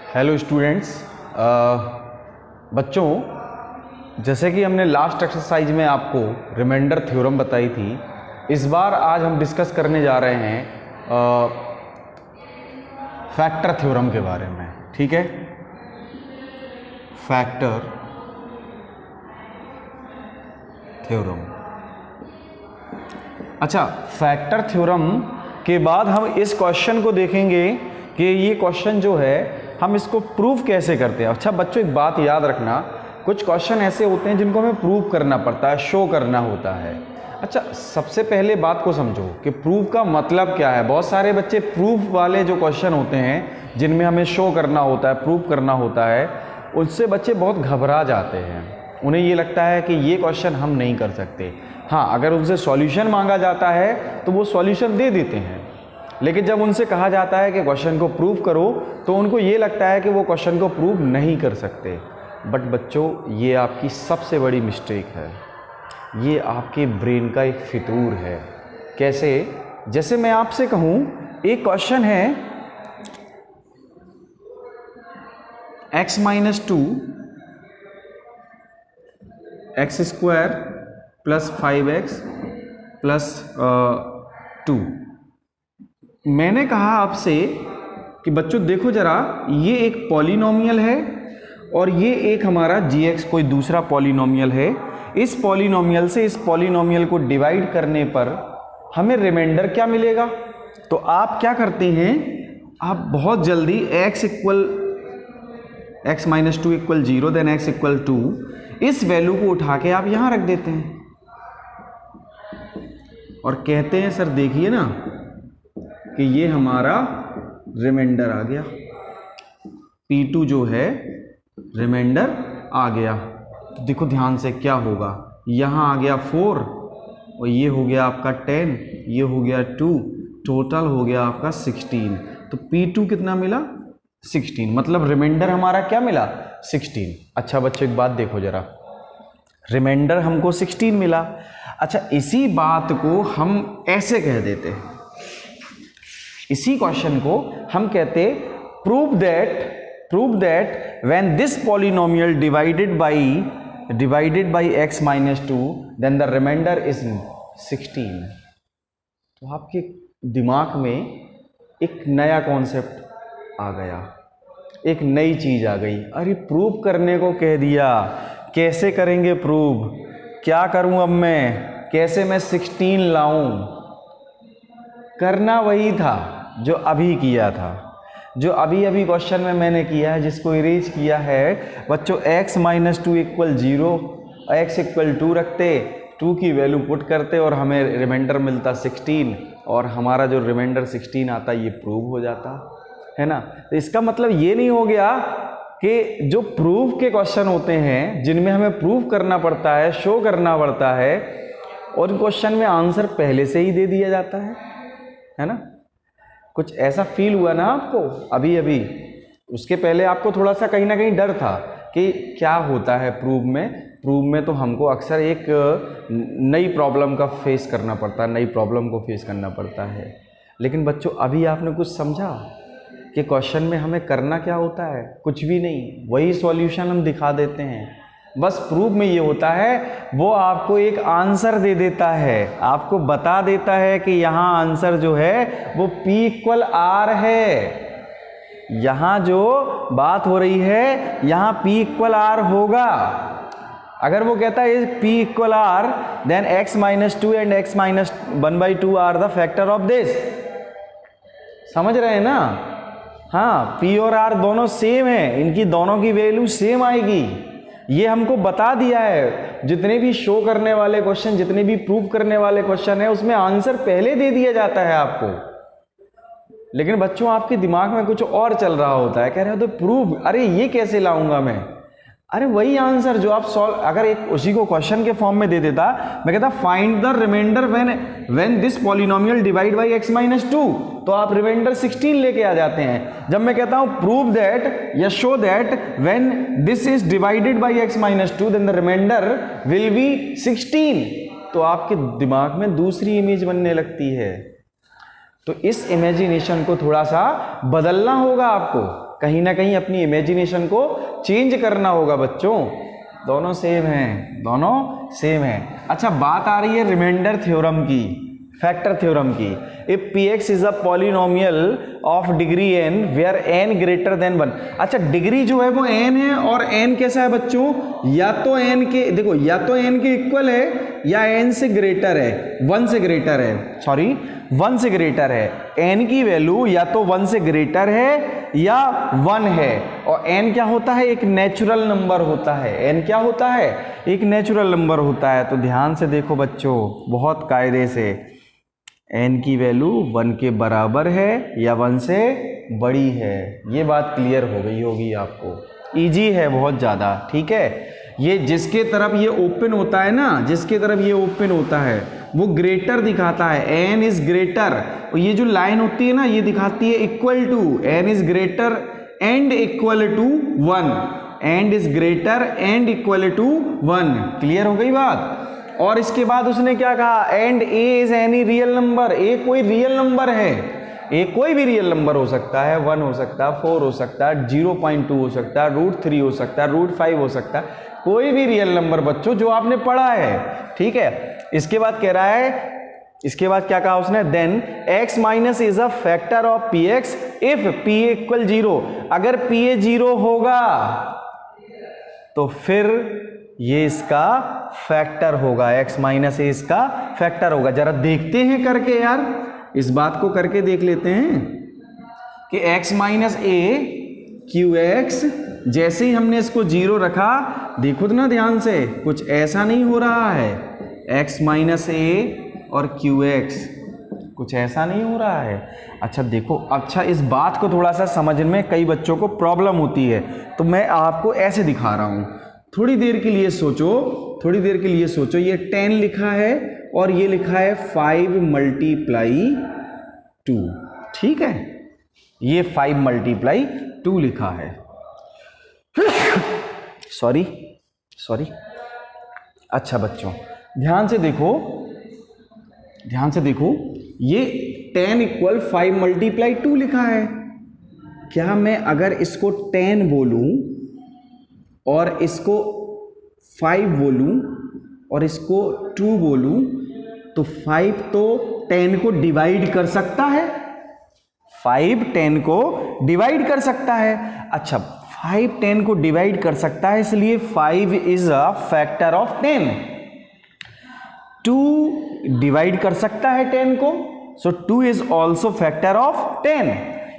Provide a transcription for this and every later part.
Hello students, बच्चों, जैसे कि हमने लास्ट एक्सरसाइज में आपको रिमाइंडर थ्योरम बताई थी, इस बार आज हम डिस्कस करने जा रहे हैं फैक्टर थ्योरम के बारे में। ठीक है, फैक्टर थ्योरम। अच्छा, फैक्टर थ्योरम के बाद हम इस क्वेश्चन को देखेंगे कि ये क्वेश्चन जो है हम इसको प्रूव कैसे करते हैं। अच्छा बच्चों, एक बात याद रखना, कुछ क्वेश्चन ऐसे होते हैं जिनको हमें प्रूव करना पड़ता है, शो करना होता है। अच्छा, सबसे पहले बात को समझो कि प्रूव का मतलब क्या है। बहुत सारे बच्चे प्रूफ वाले जो क्वेश्चन होते हैं जिनमें हमें शो करना होता है, प्रूव करना होता है, उससे बच्चे बहुत घबरा जाते हैं। उन्हें ये लगता है कि ये क्वेश्चन हम नहीं कर सकते। हाँ, अगर उनसे सॉल्यूशन मांगा जाता है तो वो सॉल्यूशन दे देते हैं, लेकिन जब उनसे कहा जाता है कि क्वेश्चन को प्रूव करो तो उनको ये लगता है कि वो क्वेश्चन को प्रूव नहीं कर सकते। बट बच्चों, ये आपकी सबसे बड़ी मिस्टेक है। ये आपके ब्रेन का एक फितूर है। कैसे? जैसे मैं आपसे कहूँ, एक क्वेश्चन है x - 2 x² + 5x + 2। मैंने कहा आपसे कि बच्चों देखो ज़रा, ये एक पॉलिनोमियल है और ये एक हमारा gx कोई दूसरा पॉलिनोमियल है। इस पॉलिनोमियल से इस पॉलिनोमियल को डिवाइड करने पर हमें रिमाइंडर क्या मिलेगा? तो आप क्या करते हैं, आप बहुत जल्दी x - 2 = 0 देन x = 2, इस वैल्यू को उठा के आप यहाँ रख देते हैं और कहते हैं सर देखिए ना कि ये हमारा रिमाइंडर आ गया, P2 जो है रिमाइंडर आ गया। तो देखो ध्यान से क्या होगा, यहाँ आ गया 4 और ये हो गया आपका 10, ये हो गया 2, टोटल हो गया आपका 16। तो P2 कितना मिला? 16। मतलब रिमाइंडर हमारा क्या मिला? 16। अच्छा बच्चों, एक बात देखो जरा, रिमाइंडर हमको 16 मिला। अच्छा, इसी बात को हम ऐसे कह देते हैं, इसी क्वेश्चन को हम कहते prove that when this polynomial divided by x - 2 then the remainder is 16। तो आपके दिमाग में एक नया कॉन्सेप्ट आ गया, एक नई चीज आ गई। अरे प्रूव करने को कह दिया, कैसे करेंगे प्रूव? क्या करूं अब मैं? कैसे मैं 16 लाऊं? करना वही था जो अभी किया था, जो अभी क्वेश्चन में मैंने किया है, जिसको इरेज किया है बच्चों। x - 2 = 0, x = 2 रखते, 2 की वैल्यू पुट करते और हमें रिमाइंडर मिलता 16, और हमारा जो रिमाइंडर 16 आता ये प्रूव हो जाता है ना। तो इसका मतलब ये नहीं हो गया कि जो प्रूव के क्वेश्चन होते हैं जिनमें हमें प्रूव करना पड़ता है, शो करना पड़ता है, और क्वेश्चन में आंसर पहले से ही दे दिया जाता है ना। कुछ ऐसा फील हुआ ना आपको अभी? उसके पहले आपको थोड़ा सा कहीं ना कहीं डर था कि क्या होता है प्रूव में तो हमको अक्सर एक नई प्रॉब्लम का फेस करना पड़ता है, नई प्रॉब्लम को फेस करना पड़ता है। लेकिन बच्चों, अभी आपने कुछ समझा कि क्वेश्चन में हमें करना क्या होता है? कुछ भी नहीं, वही सॉल्यूशन हम दिखा देते हैं। बस प्रूफ में ये होता है, वो आपको एक आंसर दे देता है, आपको बता देता है कि यहाँ आंसर जो है वो P = R है। यहाँ जो बात हो रही है, यहाँ P = R होगा। अगर वो कहता है P = R, then x - 2 and x - 1/2 are the factor of this. समझ रहे हैं ना? हाँ, P और R दोनों सेम है, इनकी दोनों की वैल्यू सेम आएगी। ये हमको बता दिया है। जितने भी शो करने वाले क्वेश्चन, जितने भी प्रूव करने वाले क्वेश्चन है, उसमें आंसर पहले दे दिया जाता है आपको। लेकिन बच्चों, आपके दिमाग में कुछ और चल रहा होता है, कह रहे हो तो प्रूव, अरे ये कैसे लाऊंगा मैं? अरे वही आंसर जो आप सॉल्व, अगर एक उसी को क्वेश्चन के फॉर्म में दे देता, मैं कहता find the remainder when this polynomial divide by x - 2, तो आप रिमाइंडर 16 लेके आ जाते हैं। जब मैं कहता हूं प्रूव दैट या show that when this is divided by x - 2 then the remainder will be 16, तो आपके दिमाग में दूसरी इमेज बनने लगती है। तो इस इमेजिनेशन को थोड़ा सा बदलना होगा आपको, कहीं ना कहीं अपनी इमेजिनेशन को चेंज करना होगा बच्चों। दोनों सेम हैं, दोनों सेम हैं। अच्छा, बात आ रही है रिमाइंडर थ्योरम की, फैक्टर थ्योरम की। If px is a polynomial of degree n where n greater than 1। अच्छा, डिग्री जो है वो n है और n कैसा है बच्चों, या तो n के, देखो, या तो n के इक्वल है या n से ग्रेटर है, 1 से ग्रेटर है, सॉरी 1 से ग्रेटर है। n की वैल्यू या तो 1 से ग्रेटर है या 1 है। और n क्या होता है, एक नेचुरल नंबर होता है। n क्या होता है, एक नेचुरल नंबर होता है। तो ध्यान से देखो बच्चों, बहुत कायदे से, n की वैल्यू 1 के बराबर है या 1 से बड़ी है, ये बात क्लियर हो गई होगी आपको। इजी है बहुत ज़्यादा, ठीक है। ये जिसके तरफ ये ओपन होता है ना, जिसके तरफ ये ओपन होता है वो ग्रेटर दिखाता है, n इज ग्रेटर। और ये जो लाइन होती है ना, ये दिखाती है equal to, n is greater and equal to 1, and is greater and equal to 1। Clear हो गई बात। और इसके बाद उसने क्या कहा, and a is any real number. a कोई रियल नंबर है, a कोई भी रियल नंबर हो सकता है, 1 हो सकता है, 4 हो सकता है, 0.2 हो सकता है, √3 हो सकता है, √5 हो सकता है, कोई भी रियल नंबर बच्चों जो आपने पढ़ा है, ठीक है। इसके बाद कह रहा है, इसके बाद क्या कहा उसने, then x minus is a factor of px if p equal 0। अगर p 0 होगा तो फिर ये इसका फैक्टर होगा, x माइनस ए इसका फैक्टर होगा। जरा देखते हैं करके यार, इस बात को करके देख लेते हैं कि x माइनस ए क्यू एक्स, जैसे ही हमने इसको 0 रखा, देखो ना ध्यान से, कुछ ऐसा नहीं हो रहा है, x माइनस ए और क्यू एक्स, कुछ ऐसा नहीं हो रहा है। अच्छा देखो, अच्छा इस बात को थोड़ा सा समझने में कई बच्चों को प्रॉब्लम होती है, तो मैं आपको ऐसे दिखा रहा हूँ। थोड़ी देर के लिए सोचो, थोड़ी देर के लिए सोचो, ये 10 लिखा है और ये लिखा है 5 मल्टीप्लाई 2, ठीक है, ये 5 मल्टीप्लाई 2 लिखा है। Sorry sorry. अच्छा बच्चों, ध्यान से देखो, ध्यान से देखो, ये 10 इक्वल 5 मल्टीप्लाई 2 लिखा है। क्या मैं अगर इसको 10 बोलूं और इसको 5 बोलूं और इसको 2 बोलूं, तो 5 तो 10 को डिवाइड कर सकता है, 5 10 को डिवाइड कर सकता है। अच्छा, 5 10 को डिवाइड कर सकता है, इसलिए 5 is a factor of 10। 2 divide कर सकता है 10 को, सो 2 इज ऑल्सो फैक्टर ऑफ 10।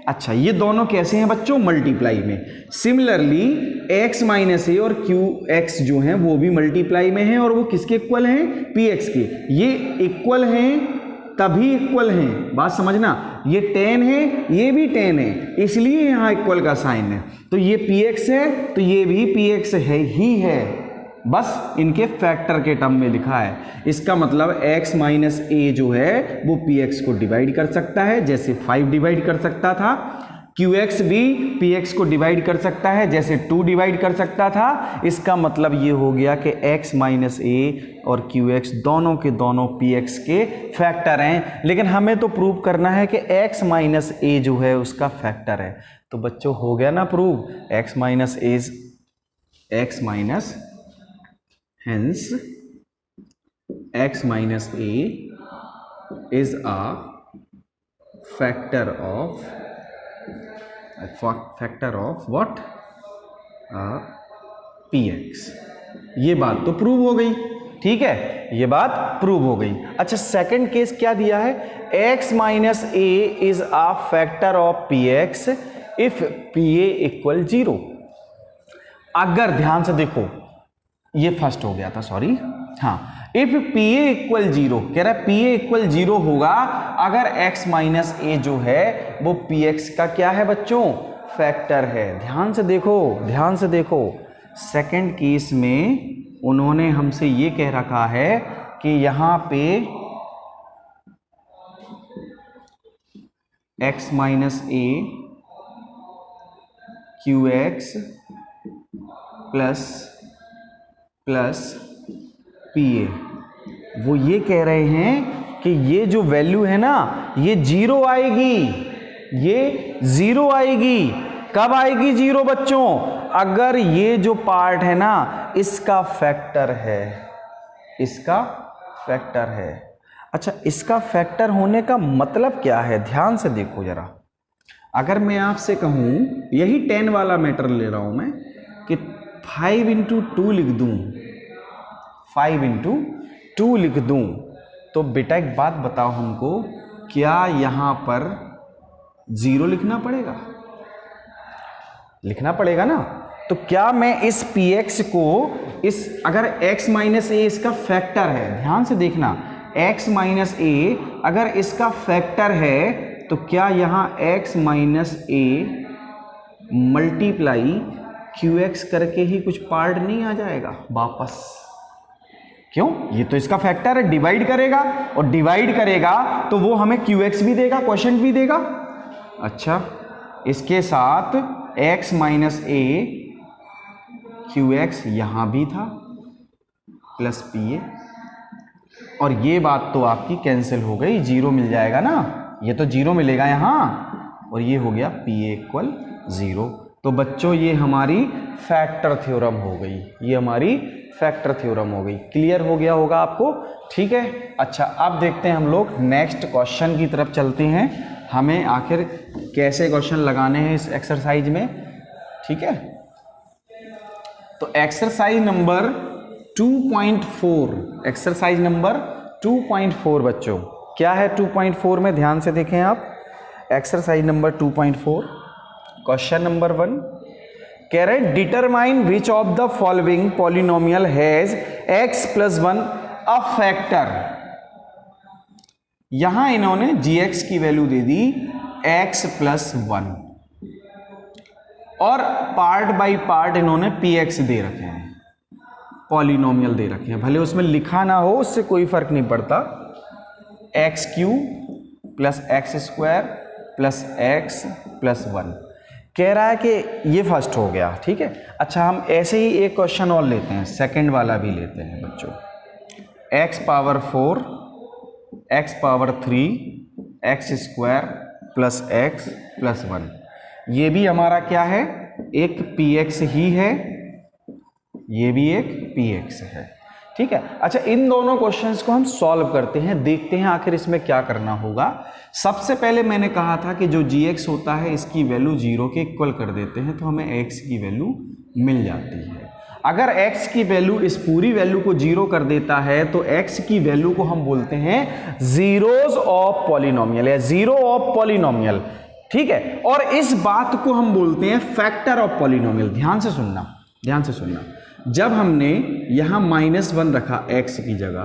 अच्छा, ये दोनों कैसे हैं बच्चों, मल्टीप्लाई में। सिमिलरली x माइनस ए और क्यू एक्स जो हैं वो भी मल्टीप्लाई में हैं, और वो किसके इक्वल हैं, पी एक्स के। ये इक्वल हैं तभी इक्वल हैं, बात समझना, ये 10 है, ये भी 10 है, इसलिए यहां इक्वल का साइन है। तो ये पी एक्स है तो ये भी पी एक्स है ही है, बस इनके फैक्टर के टर्म में लिखा है। इसका मतलब x माइनस ए जो है वो px को डिवाइड कर सकता है, जैसे 5 डिवाइड कर सकता था। qx भी px को डिवाइड कर सकता है, जैसे 2 डिवाइड कर सकता था। इसका मतलब ये हो गया कि x माइनस ए और qx दोनों के दोनों px के फैक्टर हैं। लेकिन हमें तो प्रूव करना है कि x माइनस ए जो है उसका फैक्टर है। तो बच्चों हो गया ना prove, x minus A, x minus, hence x minus a is a factor of what, px। ये बात तो प्रूव हो गई, ठीक है, ये बात प्रूव हो गई। अच्छा, सेकंड केस क्या दिया है, x minus A is a factor of px if pa equal 0। अगर ध्यान से देखो, ये फर्स्ट हो गया था, सॉरी, हाँ, इफ पी ए इक्वल 0, कह रहा है पी ए इक्वल 0 होगा अगर x माइनस ए जो है वो पी एक्स का क्या है बच्चों, फैक्टर है। ध्यान से देखो, ध्यान से देखो, सेकंड केस में उन्होंने हमसे ये कह रखा है कि यहां पे x minus A Q x plus P A, वो ये कह रहे हैं कि ये जो वैल्यू है ना ये 0 आएगी, ये 0 आएगी। कब आएगी 0 बच्चों? अगर ये जो पार्ट है ना इसका फैक्टर है, इसका फैक्टर है। अच्छा, इसका फैक्टर होने का मतलब क्या है? ध्यान से देखो जरा। अगर मैं आपसे कहूं, यही 10 वाला मैटर ले रहा हूं मैं, कि 5 × 2 लिख दूं, 5 × 2 लिख दूं, तो बेटा एक बात बताओ हमको, क्या यहां पर 0 लिखना पड़ेगा? लिखना पड़ेगा ना। तो क्या मैं इस px को इस, अगर x - a इसका फैक्टर है, ध्यान से देखना, x - a अगर इसका फैक्टर है तो क्या यहां x - a मल्टीप्लाई qx करके ही कुछ पार्ट नहीं आ जाएगा वापस? क्यों? ये तो इसका फैक्टर है, डिवाइड करेगा, और डिवाइड करेगा तो वो हमें qx भी देगा, क्वोशंट भी देगा। अच्छा, इसके साथ x - a qx यहां भी था प्लस pa, और ये बात तो आपकी कैंसिल हो गई, 0 मिल जाएगा ना, ये तो 0 मिलेगा यहां, और ये हो गया pa = 0। तो बच्चों ये हमारी फैक्टर थ्योरम हो गई, ये हमारी फैक्टर थ्योरम हो गई। क्लियर हो गया होगा आपको? ठीक है। अच्छा, अब देखते हैं हम लोग नेक्स्ट क्वेश्चन की तरफ चलते हैं, हमें आखिर कैसे क्वेश्चन लगाने हैं इस एक्सरसाइज में। ठीक है, तो एक्सरसाइज नंबर 2.4, एक्सरसाइज नंबर 2.4 बच्चों, क्या है 2.4 में? ध्यान से देखें आप। एक्सरसाइज नंबर 2.4, क्वेश्चन नंबर 1, कह रहे determine which of the following polynomial has x + 1 a factor. यहां इन्होंने gx की वैल्यू दे दी x + 1, और पार्ट बाय पार्ट इन्होंने px दे रखे हैं, पॉलिनोमियल दे रखे हैं, भले उसमें लिखा ना हो उससे कोई फर्क नहीं पड़ता। x³ + x² + x + 1 कह रहा है कि ये फर्स्ट हो गया। ठीक है। अच्छा, हम ऐसे ही एक क्वेश्चन और लेते हैं, सेकंड वाला भी लेते हैं बच्चों। x⁴, x⁴, x² + x + 1, ये भी हमारा क्या है? एक px ही है, ये भी एक px है। ठीक है। अच्छा, इन दोनों क्वेश्चंस को हम सॉल्व करते हैं, देखते हैं आखिर इसमें क्या करना होगा। सबसे पहले मैंने कहा था कि जो gx होता है इसकी वैल्यू 0 के इक्वल कर देते हैं तो हमें x की वैल्यू मिल जाती है। अगर x की वैल्यू इस पूरी वैल्यू को 0 कर देता है तो x की वैल्यू को हम बोलते हैं जीरोज ऑफ पॉलिनोमियल या 0 ऑफ पॉलिनोमियल। ठीक है। और इस बात को हम बोलते हैं फैक्टर ऑफ पॉलिनोमियल। ध्यान से सुनना, ध्यान से सुनना। जब हमने यहां -1 रखा x की जगह,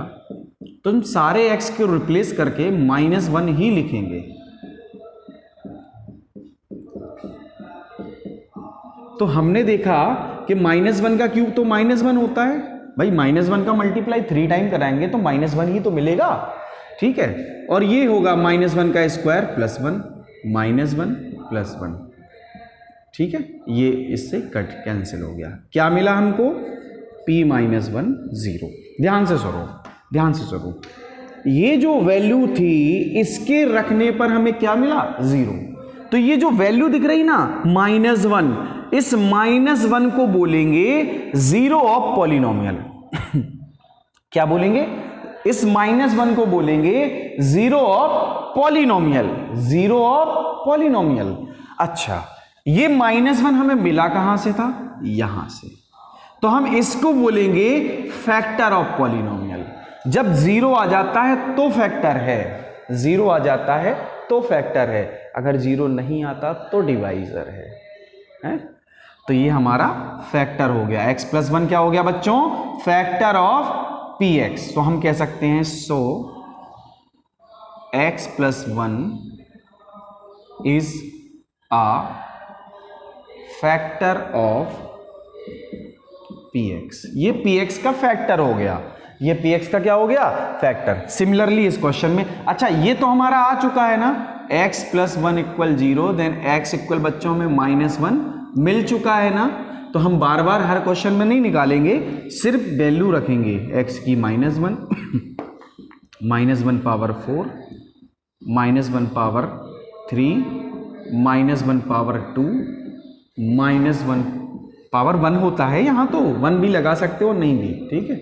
तो हम सारे x को रिप्लेस करके -1 ही लिखेंगे। तो हमने देखा कि -1 का क्यूब तो -1 होता है भाई, -1 का मल्टीप्लाई 3 टाइम कराएंगे तो -1 ही तो मिलेगा। ठीक है। और ये होगा -1 का स्क्वायर + 1, -1 + 1। ठीक है, ये इससे कट कैंसिल हो गया। क्या मिला हमको? p - 1 0। ध्यान से सुनो, ध्यान से सुनो। ये जो वैल्यू थी इसके रखने पर हमें क्या मिला? 0। तो ये जो वैल्यू दिख रही ना -1, इस -1 को बोलेंगे 0 ऑफ पॉलिनोमियल। क्या बोलेंगे? इस -1 को बोलेंगे 0 ऑफ पॉलिनोमियल, 0 ऑफ पॉलिनोमियल। अच्छा, ये -1 हमें मिला कहां से था? यहां से। तो हम इसको बोलेंगे फैक्टर ऑफ पॉलिनोमियल। जब 0 आ जाता है तो फैक्टर है, 0 आ जाता है तो फैक्टर है, अगर 0 नहीं आता तो डिवाइजर है? तो ये हमारा फैक्टर हो गया। x + 1 क्या हो गया बच्चों? Factor of px। तो हम कह सकते हैं सो x + 1 is a factor of px। ये px का फैक्टर हो गया, ये px का क्या हो गया? फैक्टर। सिमिलरली इस क्वेश्चन में, अच्छा ये तो हमारा आ चुका है ना, x + 1 = 0, देन x = बच्चों में -1 मिल चुका है ना। तो हम बार बार हर क्वेश्चन में नहीं निकालेंगे, सिर्फ वैल्यू रखेंगे x की -1 -1 पावर 4, -1 पावर 3, -1 पावर 2, -1 पावर 1 होता है यहाँ, तो 1 भी लगा सकते हो, नहीं भी, ठीक है।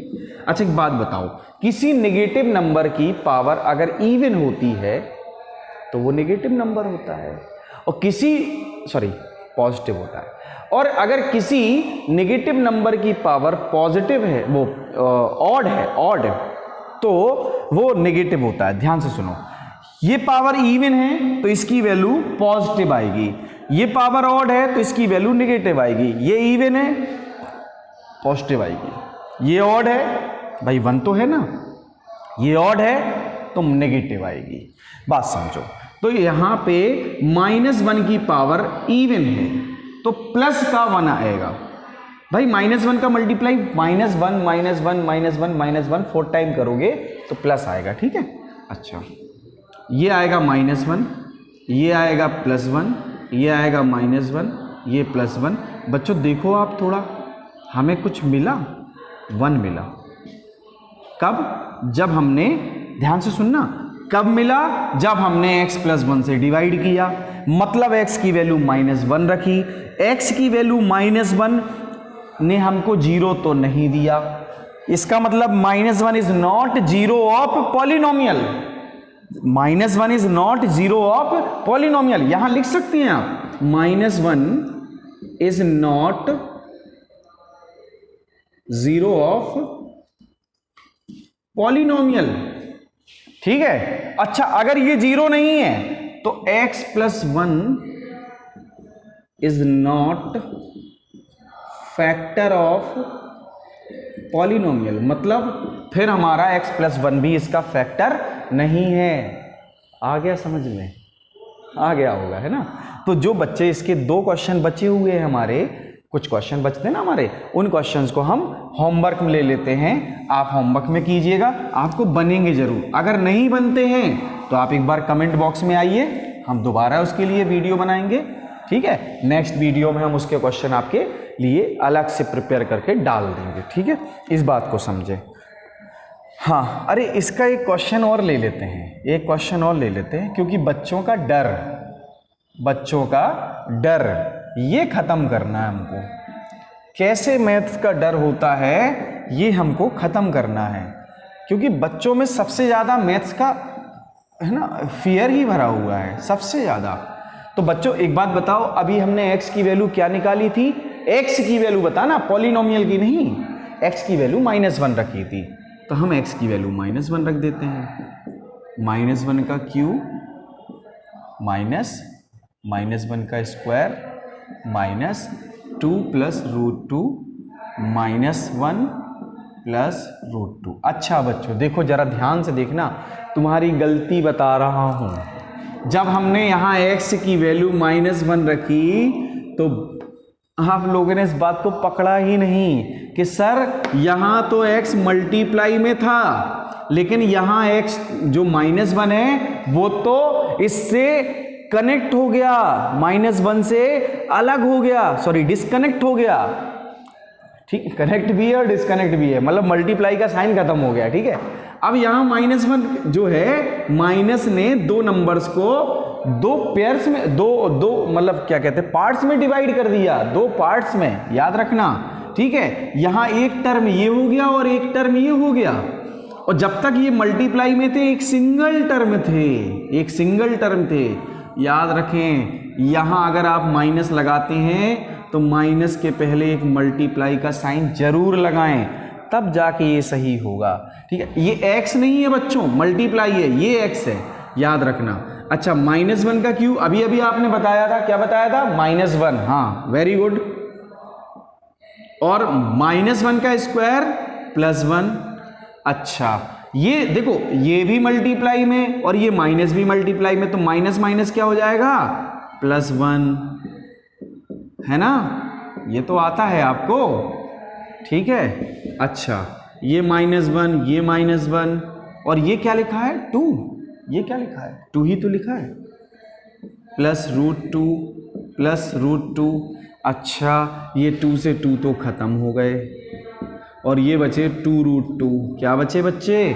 अच्छा एक बात बताओ, किसी नेगेटिव नंबर की पावर अगर इवन होती है तो वो नेगेटिव नंबर होता है, और पॉजिटिव होता है, और अगर किसी नेगेटिव नंबर की पावर पॉजिटिव है, वो ऑड है, तो वो नेगेटिव होता है। ध्यान से सुनो, ये पावर इवन है तो इसकी वैल्यू पॉजिटिव आएगी, ये पावर ऑड है तो इसकी वैल्यू नेगेटिव आएगी, ये इवन है पॉजिटिव आएगी, ये ऑड है भाई 1 तो है ना, ये ऑड है तो नेगेटिव आएगी। बात समझो, तो यहां पे -1 की पावर इवन है तो प्लस का 1 आएगा भाई, -1 का मल्टीप्लाई -1 4 टाइम करोगे तो प्लस आएगा, ठीक है। अच्छा ये आएगा -1, ये आएगा +1, ये आएगा -1, ये +1। बच्चों देखो आप थोड़ा, हमें कुछ मिला, 1 मिला। कब? जब हमने, ध्यान से सुनना, कब मिला? जब हमने x + 1 से डिवाइड किया, मतलब x की वैल्यू -1 रखी, x की वैल्यू -1 ने हमको 0 तो नहीं दिया, इसका मतलब -1 is not 0 of polynomial, -1 is not 0 of polynomial. यहां लिख सकते हैं आप, -1 इज नॉट 0 ऑफ पॉलिनोमियल, ठीक है। अच्छा अगर ये 0 नहीं है तो x + 1 is not factor of polynomial, मतलब फिर हमारा x + 1 भी इसका फैक्टर नहीं है। आ गया समझ में? आ गया होगा, है ना। तो जो बच्चे, इसके 2 क्वेश्चन बचे हुए हैं हमारे, कुछ क्वेश्चन बचते हैं ना हमारे, उन क्वेश्चंस को हम होमवर्क में ले लेते हैं। आप होमवर्क में कीजिएगा, आपको बनेंगे जरूर। अगर नहीं बनते हैं तो आप एक बार कमेंट बॉक्स में आइए, हम दोबारा उसके लिए वीडियो बनाएंगे, ठीक है। नेक्स्ट वीडियो में हम उसके क्वेश्चन आपके लिए अलग से प्रिपेयर करके डाल देंगे, ठीक है। इस बात को समझे। हाँ, अरे इसका एक क्वेश्चन और ले लेते हैं, एक क्वेश्चन और ले लेते हैं, क्योंकि बच्चों का डर ये खत्म करना है हमको। कैसे मैथ्स का डर होता है ये हमको खत्म करना है, क्योंकि बच्चों में सबसे ज़्यादा मैथ्स का, है ना, फियर ही भरा हुआ है सबसे ज़्यादा। तो बच्चों एक बात बताओ, अभी हमने x की वैल्यू क्या निकाली थी? x की वैल्यू बताना, पॉलिनोमियल की नहीं, x की वैल्यू -1 रखी थी, तो हम x की वैल्यू -1 रख देते हैं। -1 का क्यूब -1 का स्क्वायर -2 + √2 -1 + √2। अच्छा बच्चों देखो, जरा ध्यान से देखना, तुम्हारी गलती बता रहा हूं। जब हमने यहां x की वैल्यू -1 रखी तो आप लोगों ने इस बात को पकड़ा ही नहीं कि सर यहां तो x मल्टीप्लाई में था, लेकिन यहां x जो -1 है वो तो इससे कनेक्ट हो गया, -1 से अलग हो गया, सॉरी डिस्कनेक्ट हो गया, ठीक। कनेक्ट भी है और डिस्कनेक्ट भी है, मतलब मल्टीप्लाई का साइन खत्म हो गया, ठीक है। अब यहां -1 जो है, माइनस ने 2 नंबर्स को 2 पेयर्स में, दो मतलब क्या कहते हैं, पार्ट्स में डिवाइड कर दिया, 2 पार्ट्स में, याद रखना, ठीक है। यहां एक टर्म ये हो गया और एक टर्म ये हो गया, और जब तक ये मल्टीप्लाई में थे एक सिंगल टर्म थे, याद रखें। यहां अगर आप माइनस लगाते हैं तो माइनस के पहले एक मल्टीप्लाई का साइन जरूर लगाएं, तब जाके ये सही होगा, ठीक है। ये x नहीं है बच्चों, मल्टीप्लाई है, ये x है, याद रखना। अच्छा -1 का क्यूब अभी आपने बताया था, क्या बताया था? -1, हाँ वेरी गुड। और -1 का स्क्वायर +1। अच्छा ये देखो, ये भी मल्टीप्लाई में और ये माइनस भी मल्टीप्लाई में, तो माइनस माइनस क्या हो जाएगा? +1, है ना। ये तो आता है आपको, ठीक है। अच्छा ये -1, ये -1, और ये क्या लिखा है? 2। ये क्या लिखा है? 2 ही तो लिखा है, +√2। अच्छा ये 2 से 2 तो खत्म हो गए, और ये बचे 2√2। क्या बचे बच्चे?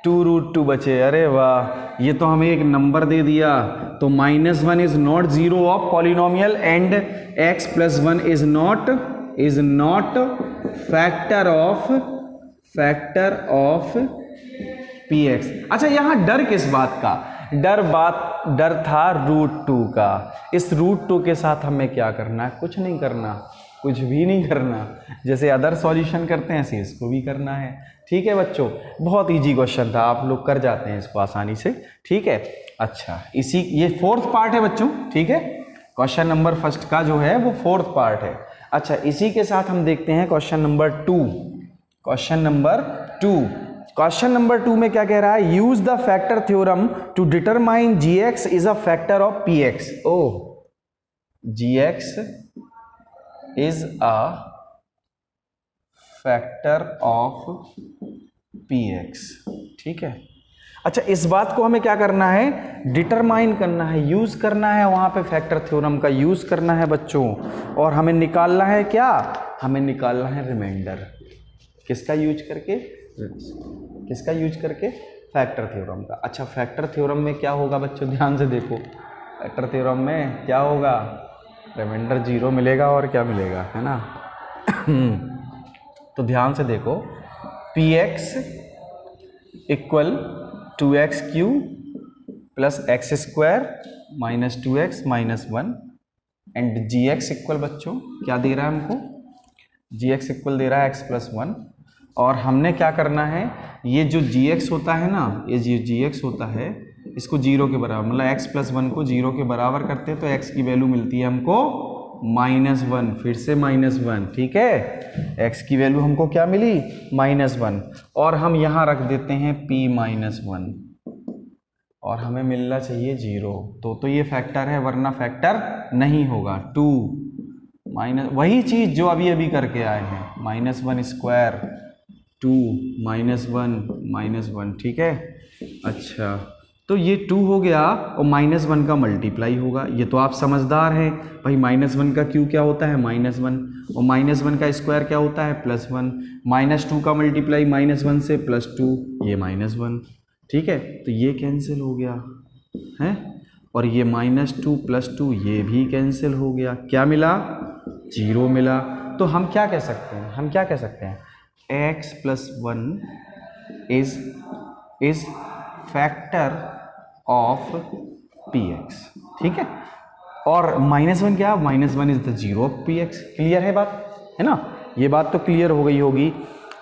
2√2 बचे। अरे वाह, ये तो हमें एक नंबर दे दिया। तो -1 is not zero of polynomial and x + 1 is not factor of px। अच्छा, यहां डर किस बात का? डर था √2 का। इस √2 के साथ हमें क्या करना है? कुछ नहीं करना, कुछ भी नहीं करना। जैसे अदर सॉल्यूशन करते हैं ऐसे इसको भी करना है। ठीक है बच्चों, बहुत इजी क्वेश्चन था, आप लोग कर जाते हैं इसको आसानी से। ठीक है, अच्छा ये 4th पार्ट है बच्चों। ठीक है, क्वेश्चन नंबर 1 का जो है वो 4th पार्ट है। अच्छा, इसी के साथ हम देखते हैं क्वेश्चन नंबर 2। क्वेश्चन नंबर 2 में क्या कह रहा है? Use the factor theorem to determine gx is a factor of px। Oh, gx is a factor of px। ठीक है, अच्छा इस बात को हमें क्या करना है? डिटरमाइन करना है, यूज करना है, वहां पे फैक्टर थ्योरम का यूज करना है बच्चों। और हमें निकालना है क्या? हमें निकालना है रिमाइंडर। किसका यूज करके? फैक्टर थ्योरम का। अच्छा, फैक्टर थ्योरम में क्या होगा बच्चों? ध्यान से देखो, फैक्टर थ्योरम में क्या होगा? रिमाइंडर 0 मिलेगा और क्या मिलेगा, है ना? तो ध्यान से देखो, px equal 2x³ + x² - 2x - 1 and gx equal बच्चों क्या दे रहा है हमको? gx इक्वल दे रहा है x + 1। और हमने क्या करना है? ये जो gx होता है ना, ये जो gx होता है इसको 0 के बराबर, मतलब x + 1 को 0 के बराबर करते हैं तो x की वैल्यू मिलती है हमको -1। फिर से -1। ठीक है, x की वैल्यू हमको क्या मिली? -1। और हम यहाँ रख देते हैं p-1 और हमें मिलना चाहिए 0। तो ये फैक्टर है, वरना फैक्टर नहीं होगा। 2 वही चीज जो अभी करके आए हैं, -1² 2 -1 ठीक है। अच्छा, तो ये 2 हो गया और -1 का मल्टीप्लाई होगा। ये तो आप समझदार हैं भाई, -1 का क्यू क्या होता है? -1 और -1 का स्क्वायर क्या होता है? +1। -2 का मल्टीप्लाई -1 से +2, ये -1। ठीक है, तो ये कैंसिल हो गया है, और ये -2 + 2 ये भी कैंसिल हो गया। क्या मिला? 0 मिला। तो हम क्या कह सकते हैं? x + 1 is factor of px। ठीक है, और -1 क्या? -1 is the 0 of px। Clear है बात, है ना? ये बात तो क्लियर हो गई होगी।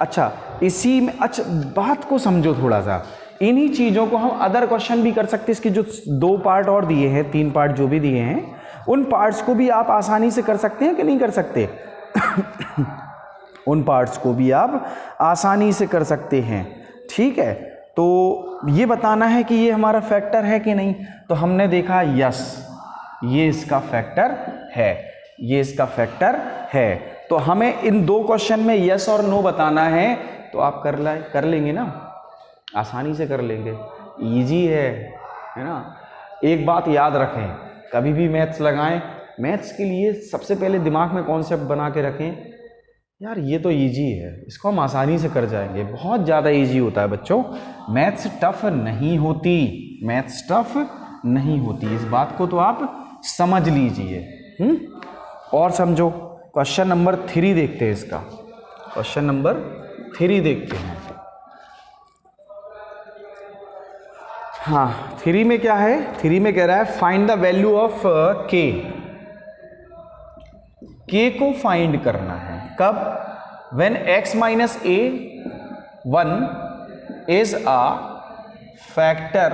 अच्छा, इसी में अच्छा बात को समझो थोड़ा सा। इन्हीं चीजों को हम अदर क्वेश्चन भी कर सकते हैं। इसके जो 2 पार्ट और दिए हैं, 3 पार्ट जो भी दिए हैं, उन पार्ट्स को भी आप आसानी से कर सकते हैं कि नहीं कर सकते? उन पार्ट्स को भी आप आसानी से कर सकते हैं। ठीक है, तो ये बताना है कि ये हमारा फैक्टर है कि नहीं। तो हमने देखा यस, ये इसका फैक्टर है, तो हमें इन 2 क्वेश्चन में यस और नो बताना है। तो आप कर लेंगे ना, आसानी से कर लेंगे, इजी है ना? एक बात याद रखें, कभी भी मैथ्स लगाएं, मैथ्स के लिए सबसे पहले दिमाग में कॉन्सेप्ट बना के रखें, यार ये तो इजी है, इसको हम आसानी से कर जाएंगे। बहुत ज़्यादा इजी होता है बच्चों, मैथ्स टफ नहीं होती। इस बात को तो आप समझ लीजिए। और समझो, क्वेश्चन नंबर 3 देखते हैं इसका। क्वेश्चन नंबर 3 देखते हैं। हाँ, 3 में क्या है? 3 में कह रहा है find the value of k को फाइंड करना है। कब? When x - a 1 is a factor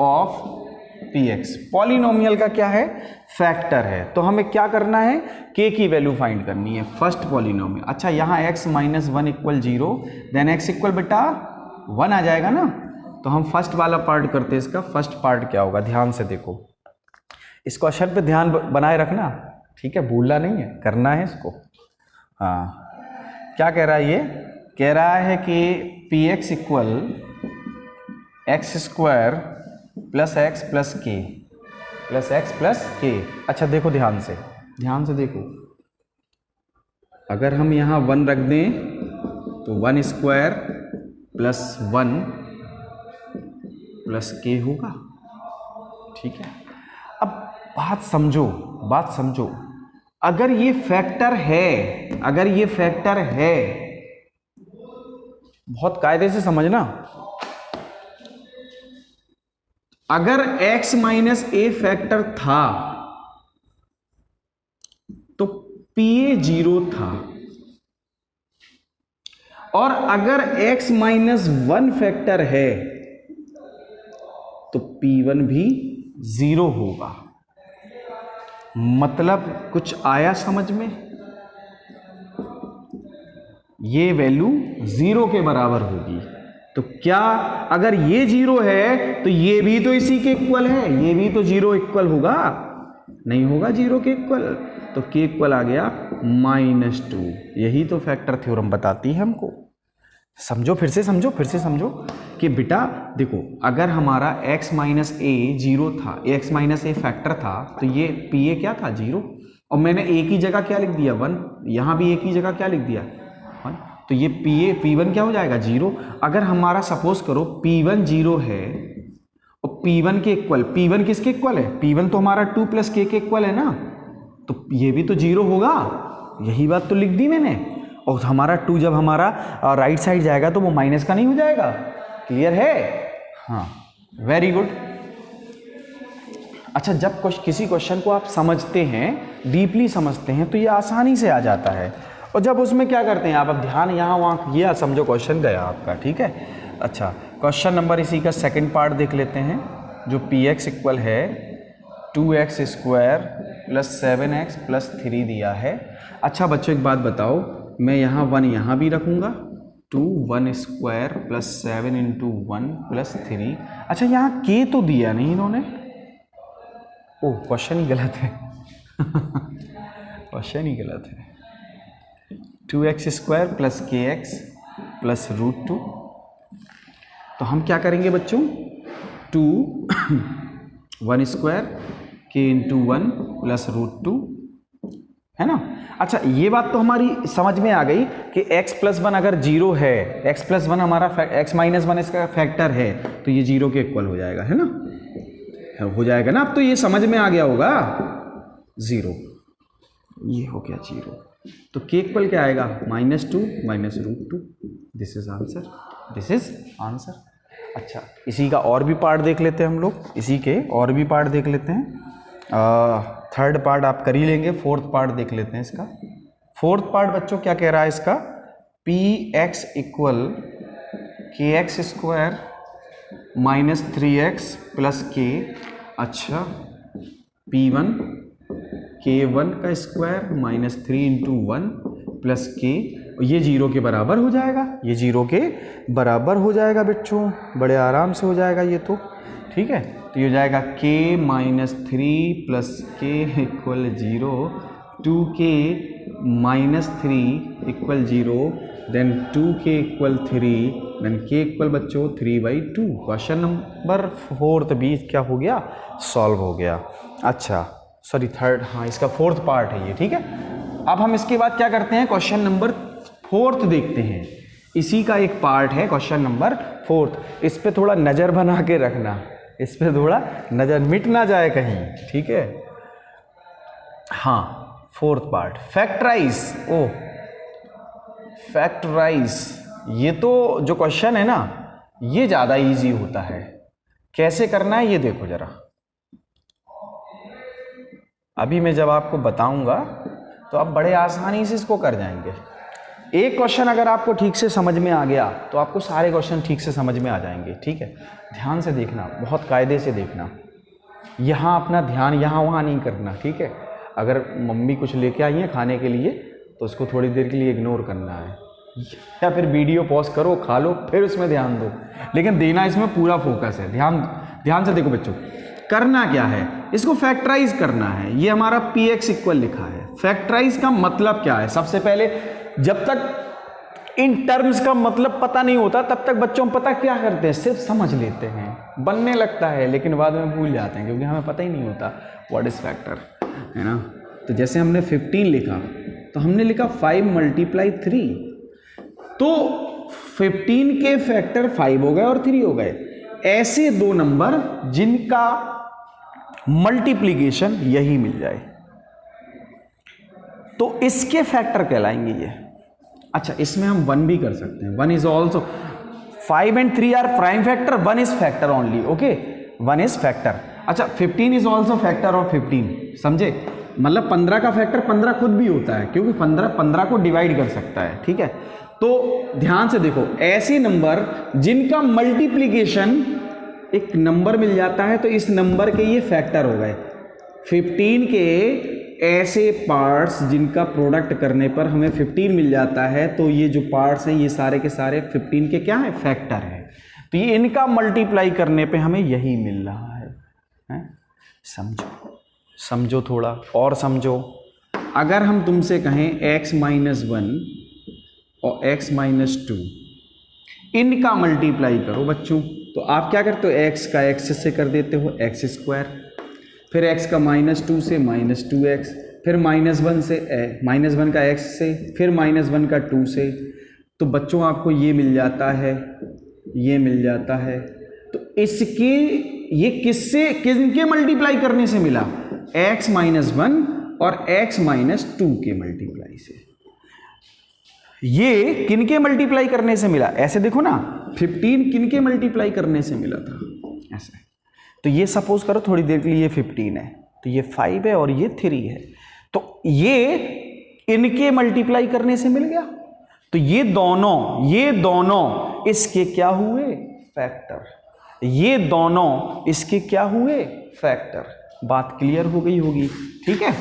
of px। Polynomial का क्या है? फैक्टर है। तो हमें क्या करना है? k की वैल्यू फाइंड करनी है, फर्स्ट पॉलिनोमियल। अच्छा, यहाँ x - 1 = 0, देन x इक्वल बेटा 1 आ जाएगा ना। तो हम फर्स्ट वाला पार्ट करते हैं। इसका फर्स्ट पार्ट क्या होगा? ध्यान से देखो, इस क्वेश्चन पे ध्यान बनाए रखना, ठीक है? भूलना नहीं है, करना है इसको। हाँ, क्या कह रहा है? ये कह रहा है कि px equal x² + x + k। अच्छा देखो, ध्यान से देखो, अगर हम यहाँ 1 रख दें तो 1² +1 प्लस के होगा। ठीक है, अब बात समझो, अगर ये फैक्टर है, बहुत कायदे से समझना, अगर x माइनस ए फैक्टर था तो pa 0 था, और अगर x माइनस 1 फैक्टर है तो p1 भी 0 होगा। मतलब कुछ आया समझ में? ये वैल्यू 0 के बराबर होगी। तो क्या अगर ये 0 है तो ये भी तो इसी के इक्वल है, ये भी तो 0 इक्वल होगा? नहीं होगा 0 के इक्वल, तो के इक्वल आ गया -2। यही तो फैक्टर थ्योरम बताती है हमको। समझो, फिर से समझो कि बेटा देखो, अगर हमारा x माइनस ए 0 था, x माइनस ए फैक्टर था, तो ये pa क्या था 0, और मैंने a की जगह क्या लिख दिया 1, यहां भी a की जगह क्या लिख दिया 1, तो ये p1 क्या हो जाएगा 0। अगर हमारा सपोज करो p1 0 है और p1 के इक्वल, p1 किसके इक्वल है? p1 तो हमारा 2 प्लस के इक्वल है ना, तो ये भी तो 0 होगा। यही बात तो लिख दी मैंने। और हमारा 2 जब हमारा राइट साइड जाएगा तो वो माइनस का नहीं हो जाएगा। क्लियर है? हाँ, वेरी गुड। अच्छा, जब किसी क्वेश्चन को आप समझते हैं, डीपली समझते हैं, तो ये आसानी से आ जाता है। और जब उसमें क्या करते हैं आप, अब ध्यान यहाँ वहाँ ये समझो, क्वेश्चन गया आपका। ठीक है, अच्छा, क्वेश्चन नंबर इसी का सेकंड पार्ट देख लेते हैं, जो px इक्वल है 2x square plus 7x plus 3 दिया है। अच्छा बच्चों, एक बात बताओ, मैं यहाँ 1 यहाँ भी रखूँगा, 1 स्क्वायर प्लस 7 इंटू 1 प्लस 3। अच्छा, यहाँ k तो दिया नहीं इन्होंने, ओह क्वेश्चन ही गलत है क्वेश्चन ही गलत है। 2x square plus kx plus √2। तो हम क्या करेंगे बच्चों, 1 स्क्वायर k इंटू 1 प्लस √2, है ना। अच्छा, ये बात तो हमारी समझ में आ गई कि x प्लस 1 अगर 0 है, x प्लस 1 हमारा x माइनस 1 इसका फैक्टर है, तो ये 0 के इक्वल हो जाएगा, है ना, हो जाएगा ना। अब तो ये समझ में आ गया होगा, 0, ये हो गया 0, तो k इक्वल क्या आएगा -2 माइनस √2। This is answer. अच्छा, इसी का और भी पार्ट देख लेते हैं हम लोग, इसी के और भी पार्ट देख लेते हैं। थर्ड पार्ट आप कर ही लेंगे, फोर्थ पार्ट देख लेते हैं इसका। फोर्थ पार्ट बच्चों क्या कह रहा है इसका, px equal kx square minus 3x plus k। अच्छा, p1 k1 का square minus 3 into 1 plus k, ये 0 के बराबर हो जाएगा, ये 0 के बराबर हो जाएगा बच्चों, बड़े आराम से हो जाएगा ये तो। ठीक है, तो ये हो जाएगा k minus 3 plus k equal 0, 2k minus 3 equal 0, then 2k equal 3, then k equal बच्चों 3/2। क्वेश्चन नंबर 4 भी क्या हो गया, सॉल्व हो गया। अच्छा सॉरी थर्ड, हाँ इसका फोर्थ पार्ट है ये। ठीक है, अब हम इसके बाद क्या करते हैं, क्वेश्चन नंबर 4 देखते हैं। इसी का एक पार्ट है क्वेश्चन नंबर 4। इस पे थोड़ा नज़र बना के रखना, इस पे थोड़ा नज़र मिट ना जाए कहीं। ठीक है, हाँ, फोर्थ पार्ट फैक्टराइज। ओ फैक्टराइज, ये तो जो क्वेश्चन है ना, ये ज़्यादा इजी होता है। कैसे करना है ये देखो जरा, अभी मैं जब आपको बताऊंगा तो आप बड़े आसानी से इसको कर जाएंगे। एक क्वेश्चन अगर आपको ठीक से समझ में आ गया तो आपको सारे क्वेश्चन ठीक से समझ में आ जाएंगे। ठीक है, ध्यान से देखना, बहुत कायदे से देखना, यहाँ अपना ध्यान यहाँ वहाँ नहीं करना। ठीक है, अगर मम्मी कुछ लेके आई है खाने के लिए तो उसको थोड़ी देर के लिए इग्नोर करना है, या फिर वीडियो पॉज करो, खा लो, फिर उसमें ध्यान दो, लेकिन देना इसमें पूरा फोकस है। ध्यान से देखो बच्चों, करना क्या है, इसको फैक्टराइज करना है। ये हमारा px इक्वल लिखा है। फैक्टराइज का मतलब क्या है, सबसे पहले जब तक इन टर्म्स का मतलब पता नहीं होता तब तक बच्चों पता क्या करते हैं, सिर्फ समझ लेते हैं, बनने लगता है लेकिन बाद में भूल जाते हैं क्योंकि हमें पता ही नहीं होता व्हाट इज फैक्टर, है ना। तो जैसे हमने 15 लिखा तो हमने लिखा 5 × 3, तो 15 के फैक्टर 5 हो गए और 3 हो गए। ऐसे दो नंबर जिनका मल्टीप्लीकेशन यही मिल जाए तो इसके फैक्टर कहलाएंगे ये। अच्छा, इसमें हम 1 भी कर सकते हैं। 1 is also 5 and 3 are prime factor, 1 is factor only. Okay, 1 is factor. अच्छा, 15 इज ऑल्सो फैक्टर ऑफ 15, समझे? मतलब 15 का फैक्टर 15 खुद भी होता है, क्योंकि 15 को डिवाइड कर सकता है। ठीक है, तो ध्यान से देखो, ऐसे नंबर जिनका मल्टीप्लीकेशन एक नंबर मिल जाता है तो इस नंबर के ये फैक्टर हो गए। 15 के ऐसे पार्ट्स जिनका प्रोडक्ट करने पर हमें 15 मिल जाता है, तो ये जो पार्ट्स हैं ये सारे के सारे 15 के क्या है? फैक्टर है। तो ये इनका मल्टीप्लाई करने पे हमें यही मिल रहा है? समझो थोड़ा और समझो। अगर हम तुमसे कहें x-1 और x-2 इनका मल्टीप्लाई करो बच्चों, तो आप क्या करते हो? x का x से कर देते हो x², फिर x का -2 से -2x, फिर -1 से -1 का x से, फिर -1 का 2 से। तो बच्चों आपको ये मिल जाता है, ये मिल जाता है। तो इसके ये किनके मल्टीप्लाई करने से मिला? x-1 और x-2 के मल्टीप्लाई से। ये किनके मल्टीप्लाई करने से मिला? ऐसे देखो ना, 15 किनके मल्टीप्लाई करने से मिला था? ऐसे। तो ये सपोज करो थोड़ी देर के लिए ये 15 है, तो ये 5 है और ये 3 है, तो ये इनके मल्टीप्लाई करने से मिल गया। तो ये दोनों इसके क्या हुए? फैक्टर। ये दोनों इसके क्या हुए? फैक्टर। बात क्लियर हो गई होगी? ठीक है,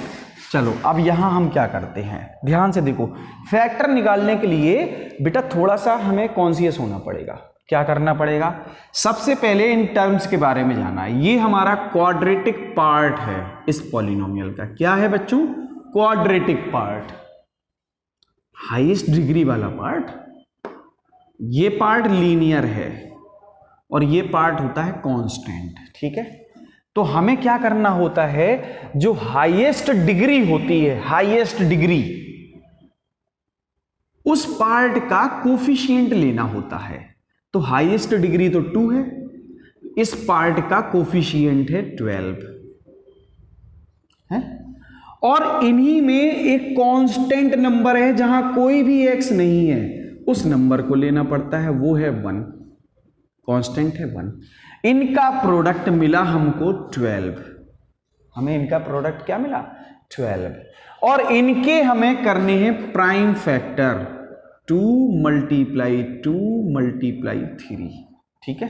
चलो अब यहां हम क्या करते हैं, ध्यान से देखो। फैक्टर निकालने के लिए बेटा थोड़ा सा हमें कॉन्शियस होना पड़ेगा। क्या करना पड़ेगा? सबसे पहले इन टर्म्स के बारे में जाना है। ये हमारा क्वाड्रेटिक पार्ट है इस पॉलिनोमियल का। क्या है बच्चों? क्वाड्रेटिक पार्ट, हाईएस्ट डिग्री वाला पार्ट। ये पार्ट लीनियर है और ये पार्ट होता है कांस्टेंट। ठीक है, तो हमें क्या करना होता है? जो हाईएस्ट डिग्री होती है, हाईएस्ट डिग्री, उस पार्ट का कोफिशिएंट लेना होता है। तो हाईएस्ट डिग्री तो 2 है, इस पार्ट का कोफिशिएंट है 12 है। और इन्हीं में एक कांस्टेंट नंबर है जहां कोई भी x नहीं है, उस नंबर को लेना पड़ता है, वो है 1। कांस्टेंट है 1। इनका प्रोडक्ट मिला हमको 12। हमें इनका प्रोडक्ट क्या मिला? 12। और इनके हमें करने हैं प्राइम फैक्टर, 2 × 2 × 3। ठीक है,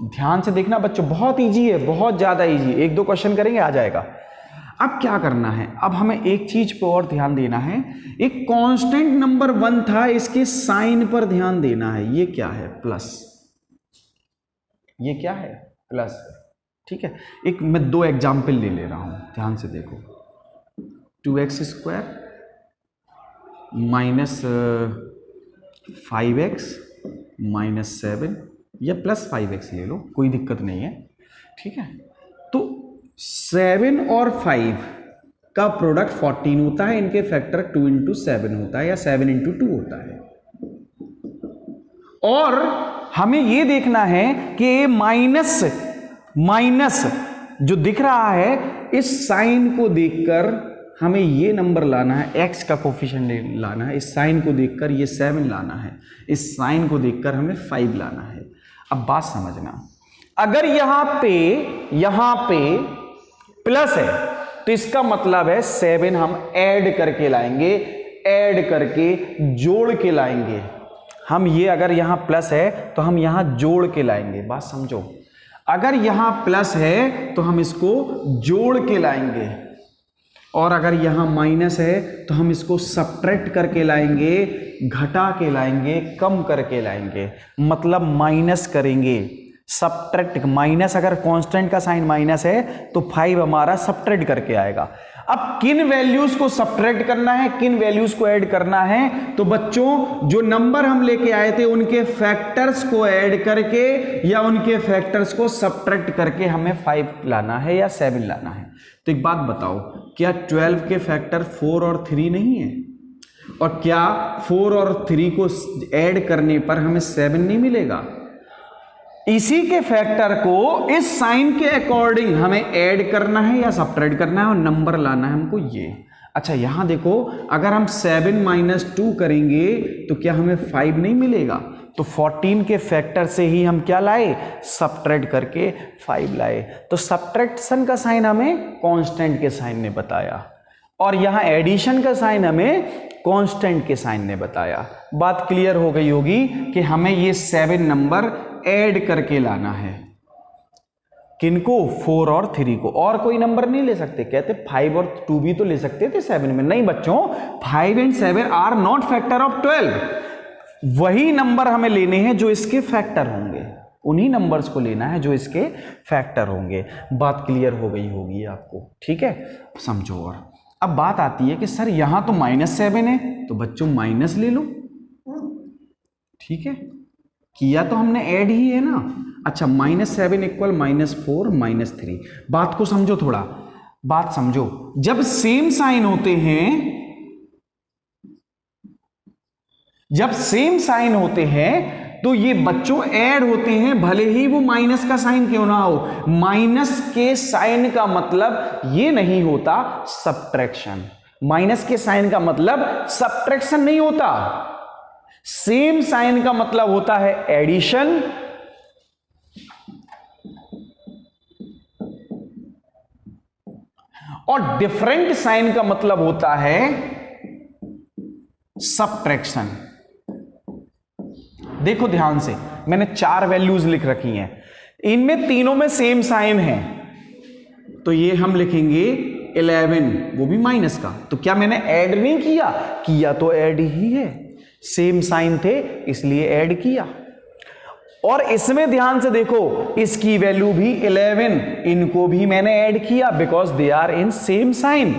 ध्यान से देखना बच्चों, बहुत इजी है, बहुत ज्यादा इजी। 1-2 क्वेश्चन करेंगे, आ जाएगा। अब क्या करना है? अब हमें एक चीज पर और ध्यान देना है। एक कांस्टेंट नंबर 1 था, इसके साइन पर ध्यान देना है। ये क्या है? प्लस। ये क्या है? प्लस। ठीक है, एक मैं 2 एग्जाम्पल ले रहा हूं, ध्यान से देखो। 2x² -5x -7 या +5x ले लो, कोई दिक्कत नहीं है। ठीक है, तो 7 और 5 का प्रोडक्ट 14 होता है, इनके फैक्टर 2 × 7 होता है या 7 × 2 होता है। और हमें यह देखना है कि माइनस जो दिख रहा है, इस साइन को देखकर हमें ये नंबर लाना है, x का कोफिशिएंट लाना है। इस साइन को देखकर ये 7 लाना है, इस साइन को देखकर हमें 5 लाना है। अब बात समझना, अगर यहां पे प्लस है तो इसका मतलब है 7 हम ऐड करके लाएंगे, ऐड करके जोड़ के लाएंगे। हम ये अगर यहां प्लस है तो हम यहां जोड़ के लाएंगे। बात समझो, अगर यहां प्लस है तो हम इसको जोड़ के लाएंगे, और अगर यहां माइनस है तो हम इसको सब्ट्रैक्ट करके लाएंगे, घटा के लाएंगे, कम करके लाएंगे। मतलब माइनस करेंगे, सब्ट्रैक्ट। माइनस, अगर कांस्टेंट का साइन माइनस है तो 5 हमारा सब्ट्रैक्ट करके आएगा। अब किन वैल्यूज को सब्ट्रैक्ट करना है, किन वैल्यूज को ऐड करना है? तो बच्चों, जो नंबर हम लेके आए थे उनके फैक्टर्स को ऐड करके या उनके फैक्टर्स को सब्ट्रैक्ट करके हमें 5 लाना है या 7 लाना है। तो एक बात बताओ, क्या 12 के फैक्टर 4 और 3 नहीं है? और क्या 4 और 3 को ऐड करने पर हमें 7 नहीं मिलेगा? इसी के फैक्टर को इस साइन के अकॉर्डिंग हमें ऐड करना है या सब्ट्रैक्ट करना है और नंबर लाना है हमको ये। अच्छा यहां देखो, अगर हम 7 - 2 करेंगे तो क्या हमें 5 नहीं मिलेगा? तो 14 के फैक्टर से ही हम क्या लाए? सब्ट्रैक्ट करके 5 लाए। तो सब्ट्रैक्शन का साइन हमें कांस्टेंट के साइन ने बताया और यहां एडिशन का साइन हमें कांस्टेंट के साइन ने बताया। बात क्लियर हो गई होगी कि हमें ये 7 नंबर ऐड करके लाना है। किनको? 4 और 3 को। और कोई नंबर नहीं ले सकते? कहते 5 और 2 भी तो ले सकते थे 7 में। नहीं बच्चों, 5 and 7 are not factor of 12। वही नंबर हमें लेने हैं जो इसके फैक्टर होंगे, उन्हीं नंबर्स को लेना है जो इसके फैक्टर होंगे। बात क्लियर हो गई होगी आपको, ठीक है? समझो। और अब बात आती है कि सर यहां तो -7 है, तो बच्चों माइनस ले लो, ठीक है? किया तो हमने ऐड ही है ना। अच्छा, -7 = -4 -3। बात को समझो, थोड़ा बात समझो। जब सेम साइन होते हैं, जब सेम साइन होते हैं तो ये बच्चों ऐड होते हैं, भले ही वो माइनस का साइन क्यों ना हो। माइनस के साइन का मतलब ये नहीं होता सब्ट्रैक्शन। माइनस के साइन का मतलब सब्ट्रैक्शन नहीं होता। सेम साइन का मतलब होता है एडिशन, और डिफरेंट साइन का मतलब होता है सब्ट्रैक्शन। देखो ध्यान से, मैंने 4 वैल्यूज लिख रखी हैं, इनमें तीनों में सेम साइन है, तो ये हम लिखेंगे 11, वो भी माइनस का। तो क्या मैंने ऐड नहीं किया? किया तो ऐड ही है, सेम साइन थे इसलिए ऐड किया। और इसमें ध्यान से देखो, इसकी वैल्यू भी 11, इनको भी मैंने ऐड किया because they are in same sign,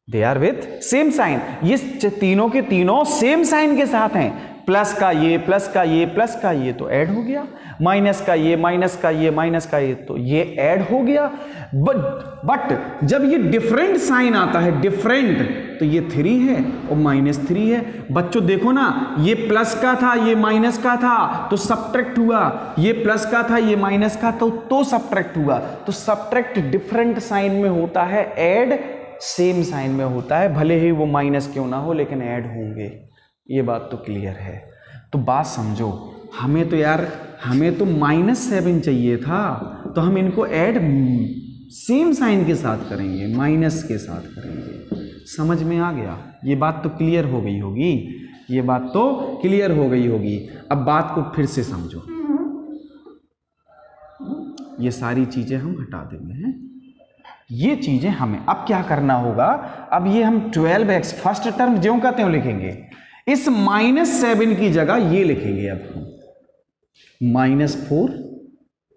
they are with same sign. ये तीनों के तीनों सेम साइन के साथ हैं, प्लस का ये, प्लस का ये, प्लस का ये, तो ऐड हो गया। माइनस का ये, माइनस का ये, माइनस का ये, तो ये ऐड हो गया। बट जब ये डिफरेंट साइन आता है, डिफरेंट, तो ये 3 है और -3 है। बच्चों देखो ना, ये प्लस का था, ये माइनस का था, तो सब्ट्रैक्ट हुआ। ये प्लस का था, ये माइनस का, तो सब्ट्रैक्ट हुआ। तो सब्ट्रैक्ट डिफरेंट साइन में होता है, ऐड सेम साइन में होता है, भले ही वो माइनस क्यों ना हो, लेकिन ऐड होंगे। ये बात तो क्लियर है। तो बात समझो, हमें तो यार, हमें तो -7 चाहिए था, तो हम इनको ऐड सेम साइन के साथ करेंगे, माइनस के साथ करेंगे। समझ में आ गया? ये बात तो क्लियर हो गई होगी, ये बात तो क्लियर हो गई होगी। अब बात को फिर से समझो, ये सारी चीजें हम हटा देंगे हैं। ये चीजें हमें अब क्या करना होगा? अब ये हम 12x फर्स्ट टर्म ज्यों का त्यों लिखेंगे, इस -7 की जगह ये लिखेंगे अब हम -4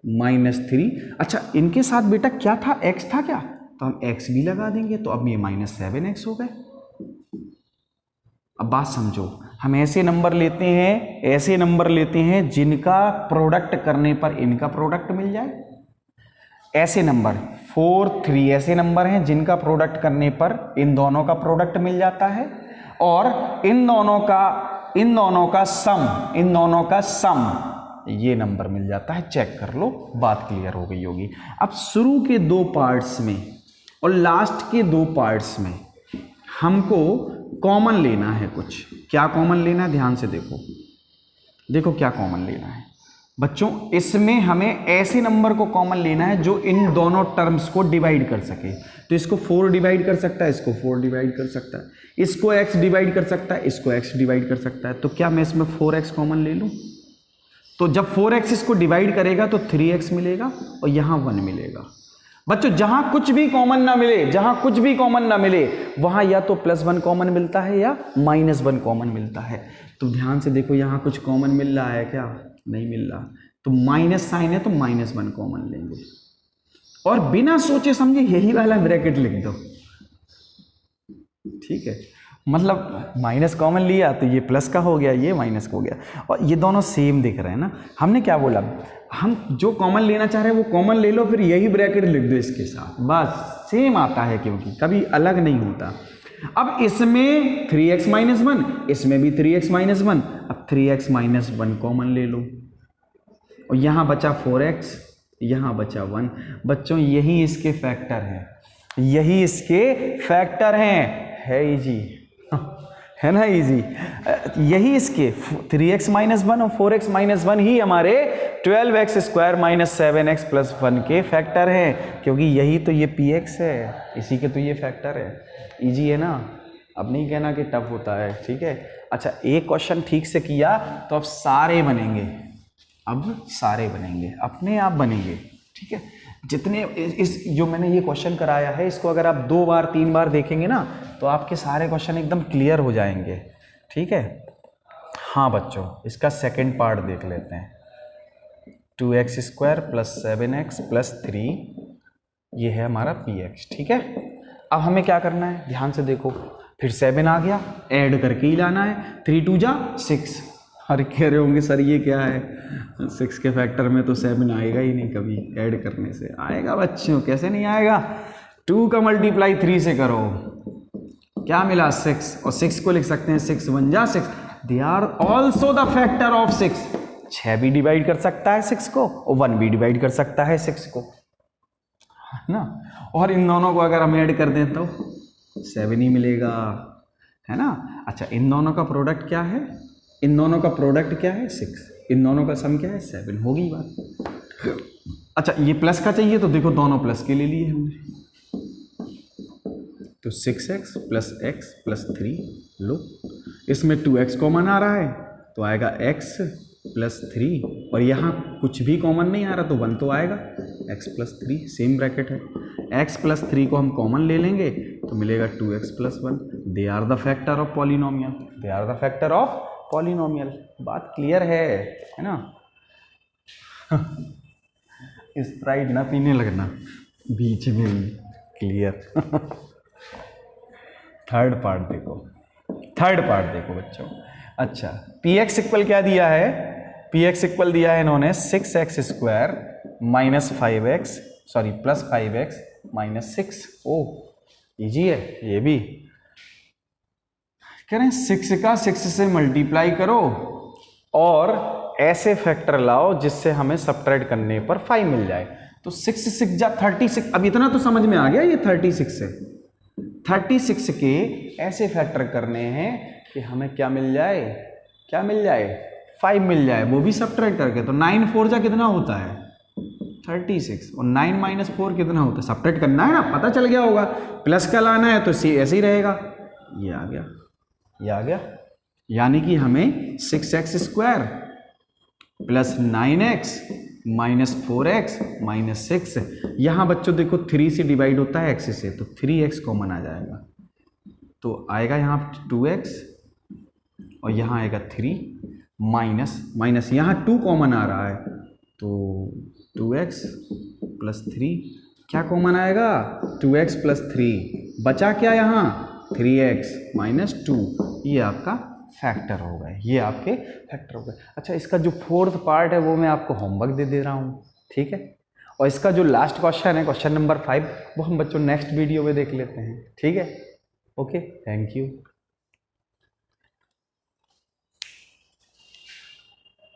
-3। अच्छा, इनके साथ बेटा क्या था? x था क्या? तो हम x भी लगा देंगे, तो अब ये -7x हो गए। अब बात समझो, हम ऐसे नंबर लेते हैं, ऐसे नंबर लेते हैं जिनका प्रोडक्ट करने पर इनका प्रोडक्ट मिल जाए। ऐसे नंबर 4 3 ऐसे नंबर हैं जिनका प्रोडक्ट करने पर इन दोनों का प्रोडक्ट मिल जाता है, और इन दोनों का सम ये नंबर मिल जाता है। चेक कर लो, बात क्लियर हो गई होगी। अब शुरू के 2 पार्ट्स में और लास्ट के 2 पार्ट्स में हमको कॉमन लेना है कुछ। क्या कॉमन लेना है? ध्यान से देखो, देखो क्या कॉमन लेना है बच्चों। इसमें हमें ऐसे नंबर को कॉमन लेना है जो इन दोनों टर्म्स को डिवाइड कर सके। तो इसको 4 डिवाइड कर सकता है, इसको 4 डिवाइड कर सकता है, इसको x डिवाइड कर सकता है, इसको x डिवाइड कर सकता है। तो क्या मैं इसमें 4x कॉमन ले लूं? तो जब 4x इसको डिवाइड करेगा तो 3x मिलेगा और यहां 1 मिलेगा। बच्चों जहां कुछ भी कॉमन ना मिले, जहां कुछ भी कॉमन ना मिले, वहां या तो +1 कॉमन मिलता है या -1 कॉमन मिलता है। तो ध्यान से देखो, यहां कुछ कॉमन मिल रहा है क्या? नहीं मिल रहा। तो माइनस साइन है तो -1 कॉमन लेंगे, और बिना सोचे समझे यही वाला ब्रैकेट लिख दो, ठीक है? मतलब माइनस कॉमन लिया तो ये प्लस का हो गया, ये माइनस का हो गया, और ये दोनों सेम दिख रहे हैं ना। हमने क्या बोला? हम जो कॉमन लेना चाह रहे हैं वो कॉमन ले लो, फिर यही ब्रैकेट लिख दो इसके साथ, बस सेम आता है, क्योंकि कभी अलग नहीं होता। अब इसमें 3x माइनस 1, इसमें भी 3x माइनस 1, अब 3x माइनस 1 कॉमन ले लो और यहाँ बचा 4x, यहाँ बचा 1। बच्चों यही इसके फैक्टर हैं, यही इसके फैक्टर हैं। है इजी, है ना इजी। यही इसके 3x माइनस 1 और 4x माइनस 1 ही हमारे 12x square minus 7x plus 1 के फैक्टर हैं, क्योंकि यही तो ये px है, इसी के तो ये फैक्टर है। इजी है ना, अब नहीं कहना कि टफ होता है, ठीक है। अच्छा, एक क्वेश्चन ठीक से किया तो अब सारे बनेंगे, अब सारे बनेंगे, अपने आप बनेंगे, ठीक है। जितने इस जो मैंने ये क्वेश्चन कराया है, इसको अगर आप 2 बार 3 बार देखेंगे ना तो आपके सारे क्वेश्चन एकदम क्लियर हो जाएंगे, ठीक है। हाँ बच्चों, इसका सेकंड पार्ट देख लेते हैं। 2x square plus 7x plus 3, ये है हमारा px, ठीक है। अब हमें क्या करना है, ध्यान से देखो, फिर 7 आ गया, ऐड करके ही लाना है। 3 2 जा 6। अरे कह रहे होंगे सर ये क्या है, 6 के फैक्टर में तो 7 आएगा ही नहीं, कभी ऐड करने से आएगा बच्चों, कैसे नहीं आएगा। 2 का मल्टीप्लाई 3 से करो, क्या मिला 6, और 6 को लिख सकते हैं 6 1 जा 6, they are also the factor of 6। 6 भी डिवाइड कर सकता है 6 को और 1 भी डिवाइड कर सकता है 6 को, है ना। और इन दोनों को अगर हम ऐड कर दें तो 7 ही मिलेगा, है ना। अच्छा, इन दोनों का प्रोडक्ट क्या है, इन दोनों का प्रोडक्ट क्या है 6, इन दोनों का सम क्या है 7, होगी बात। अच्छा, ये प्लस का चाहिए तो देखो दोनों प्लस के ले लिए हमने, तो 6x प्लस x प्लस 3 लो, इसमें 2x कॉमन आ रहा है तो आएगा x प्लस 3, और यहाँ कुछ भी कॉमन नहीं आ रहा तो 1 तो आएगा, x प्लस 3 सेम ब्रैकेट है। x प्लस 3 को हम कॉमन ले लेंगे तो मिलेगा 2x plus 1। They are the factor of polynomial, they are the factor of polynomial. बात क्लियर है ना। स्प्राइट ना पीने लगना बीच में ही, क्लियर। थर्ड पार्ट देखो, थर्ड पार्ट देखो बच्चों। अच्छा, px इक्वल क्या दिया है, px इक्वल दिया है इन्होंने 6x square minus 5x, sorry plus 5x minus 6। ओ इजी है ये भी। कह रहे हैं 6 का 6 से मल्टीप्लाई करो और ऐसे फैक्टर लाओ जिससे हमें सब्ट्रैक्ट करने पर 5 मिल जाए। तो 6 6 जा 36, अब इतना तो समझ में आ गया, ये 36 है। 36 के ऐसे फैक्टर करने हैं कि हमें क्या मिल जाए, क्या मिल जाए 5 मिल जाए, वो भी सब्ट्रैक्ट करके। तो 9 4 जा कितना होता है 36, और 9 माइनस 4 कितना होता है, सब्ट्रैक्ट करना है ना, पता चल गया होगा। प्लस का लाना है तो ऐसे ही रहेगा, ये आ गया, ये आ गया। यानी कि हमें 6x square plus 9x minus 4x minus 6, यहाँ बच्चों देखो 3 से डिवाइड होता है x से, तो 3x कॉमन आ जाएगा, तो आएगा यहाँ 2x और यहाँ आएगा 3 माइनस माइनस, यहाँ 2 कॉमन आ रहा है तो 2x प्लस 3, क्या कॉमन आएगा 2x प्लस 3, बचा क्या यहाँ 3x माइनस 2, ये आपका फैक्टर हो गए, ये आपके फैक्टर हो गए। अच्छा, इसका जो 4th पार्ट है वो मैं आपको होमवर्क दे रहा हूँ, ठीक है। और इसका जो लास्ट क्वेश्चन है, क्वेश्चन नंबर 5, वो हम बच्चों नेक्स्ट वीडियो में देख लेते हैं, ठीक है। Okay, thank you.